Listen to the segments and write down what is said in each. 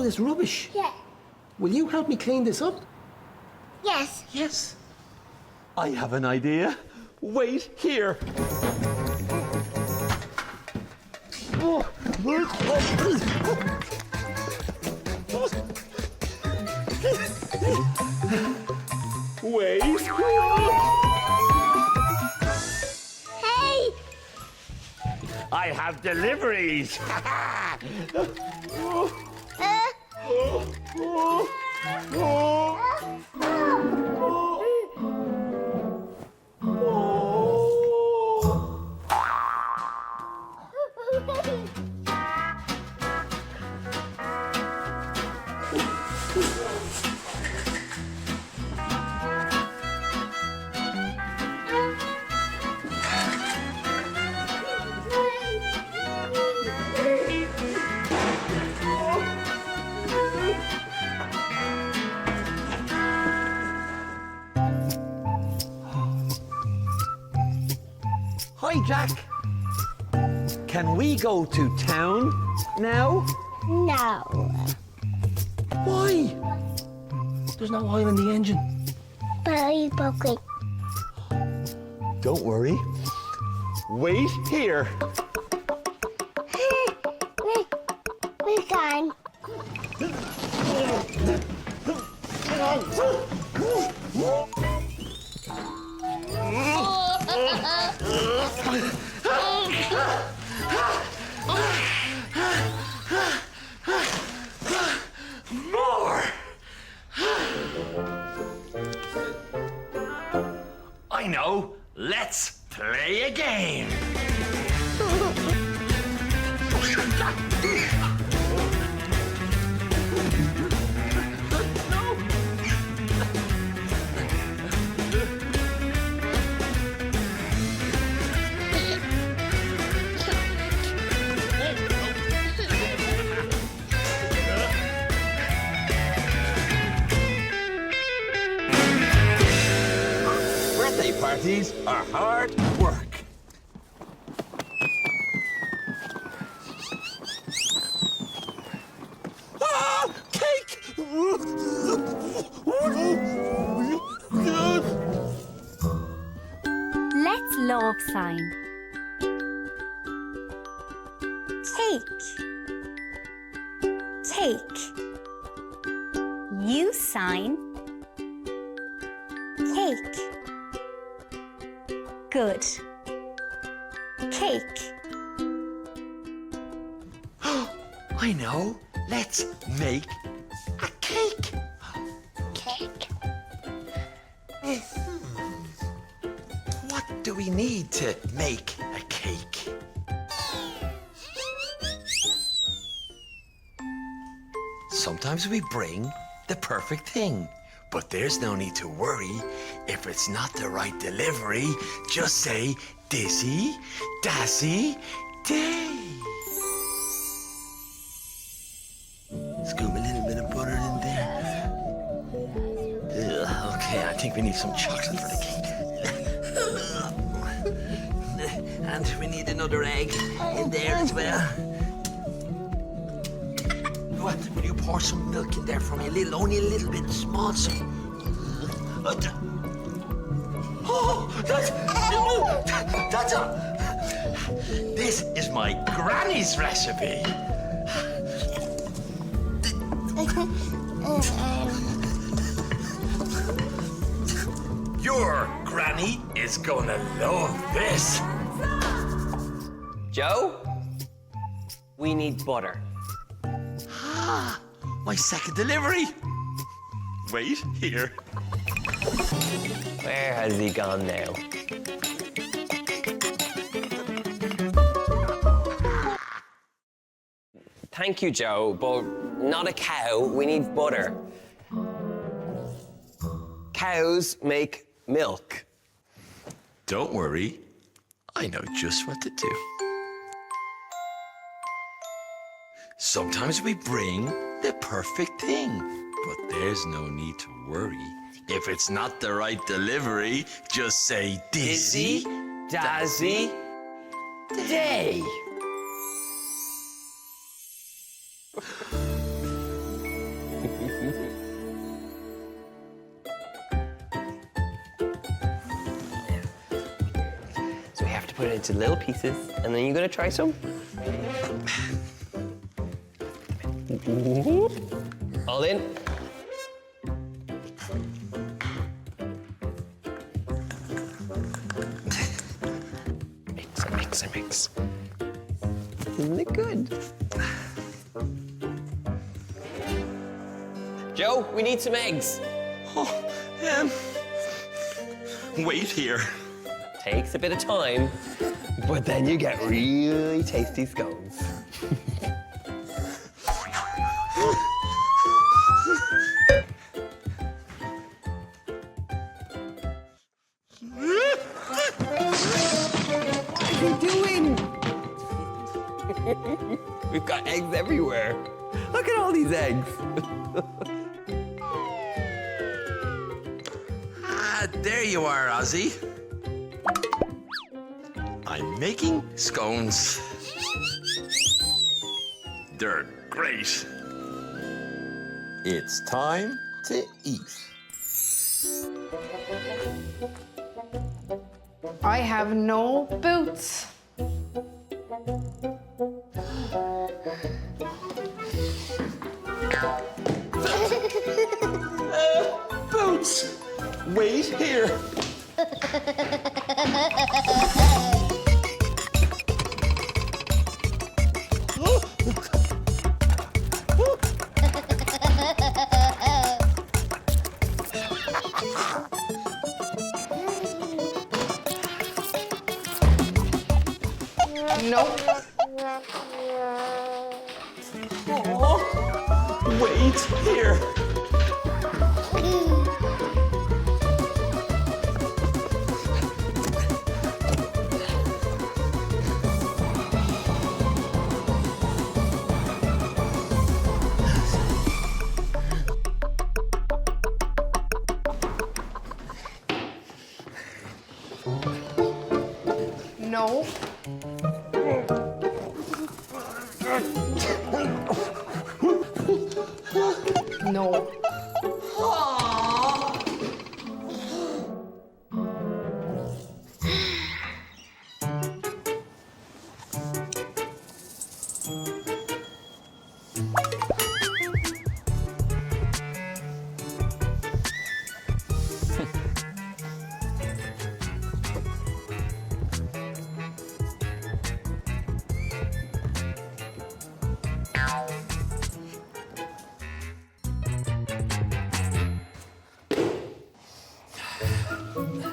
this rubbish? Yeah. Will you help me clean this up? Yes. Yes. I have an idea. Wait here. Wait. Hey! I have deliveries. Hi, Jack. Can we go to town now? No. Why? There's no oil in the engine. But I broke it. Don't worry. Wait here. We're gone. More! I know. Let's play a game. Birthday parties are hard work. Ah, cake! Let's love sign. Take. Take. You sign. Cake. Good. Cake. I know. Let's make a cake. Cake. What do we need to make a cake? Sometimes we bring the perfect thing, but there's no need to worry. If it's not the right delivery, just say Dizzy, Dazzy, Day. Scoop a little bit of butter in there. Ugh, okay, I think we need some chocolate for the cake. And we need another egg in there as well. What, will you pour some milk in there for me? Only a little bit small, so. Oh, that's a. This is my granny's recipe. Your granny is gonna love this. Joe, we need butter. Ah, my second delivery. Wait here. Where has he gone now? Thank you, Joe, but not a cow. We need butter. Cows make milk. Don't worry, I know just what to do. Sometimes we bring the perfect thing, but there's no need to worry. If it's not the right delivery, just say Dizzy, Dazzy, Day. put it into little pieces, and then you're gonna try some. All in. Mix and mix and mix. Isn't it good? Joe, we need some eggs. Wait here. Takes a bit of time, but then you get really tasty scones. What are you doing? We've got eggs everywhere. Look at all these eggs. There you are, Ozzy. I'm making scones. They're great. It's time to eat. I have no boots. Boots! Wait here. Nope. Wait here. No. No.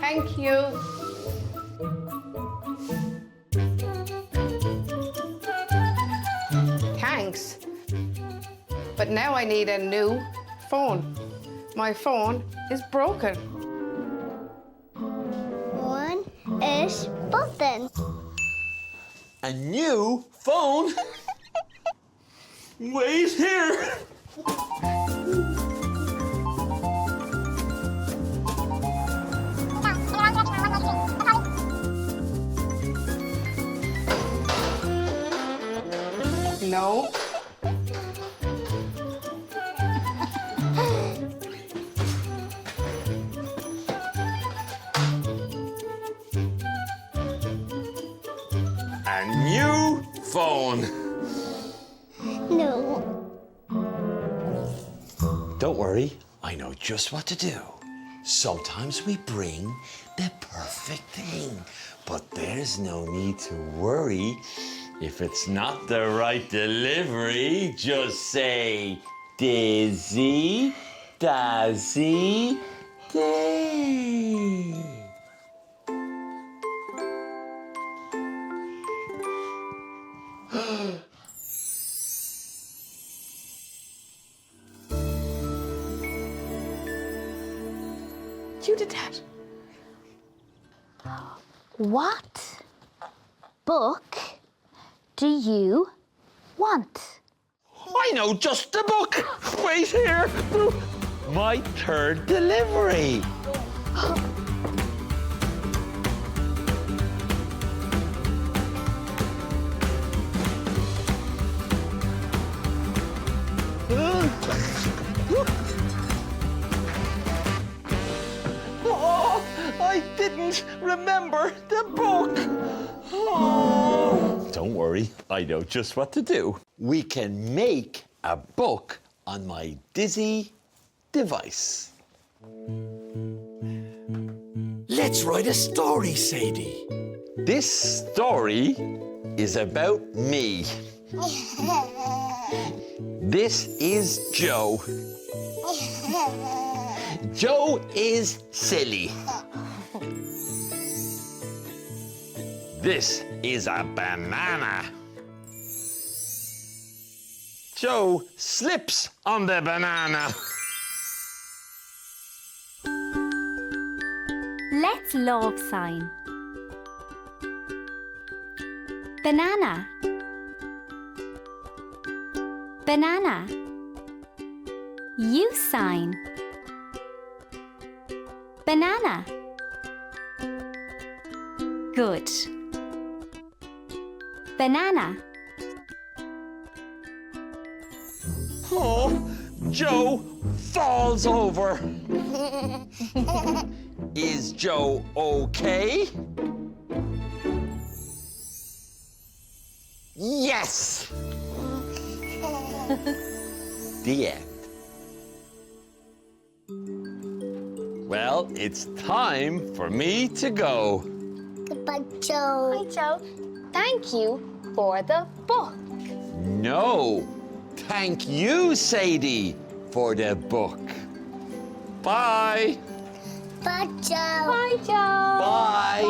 Thank you. Thanks. But now I need a new phone. My phone is broken. One is button. A new phone? Wait here. No. A new phone. No. Don't worry, I know just what to do. Sometimes we bring the perfect thing, but there's no need to worry. If it's not the right delivery, just say Dizzy, Dazzy, Day. You did that. What book do you want? I know just the book. Wait here. My third delivery. Oh, I didn't remember the book. Don't worry, I know just what to do. We can make a book on my Dizzy device. Let's write a story, Sadie. This story is about me. This is Joe. Joe is silly. This is a banana. Joe slips on the banana. Let's love sign. Banana. Banana. You sign. Banana. Good. Banana. Oh, Joe falls over. Is Joe okay? Yes! The end. Well, it's time for me to go. Goodbye, Joe. Hi, Joe. Thank you for the book. No, thank you, Sadie, for the book. Bye. Bye, Joe. Bye, Joe. Bye.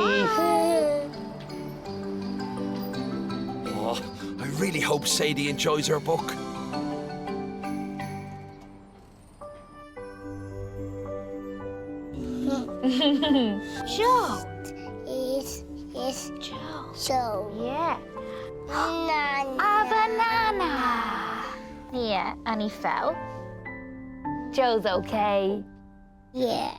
Oh, I really hope Sadie enjoys her book. Joe. Is Joe. Joe. Yeah. Banana. A banana. Yeah, and he fell. Joe's okay. Yeah.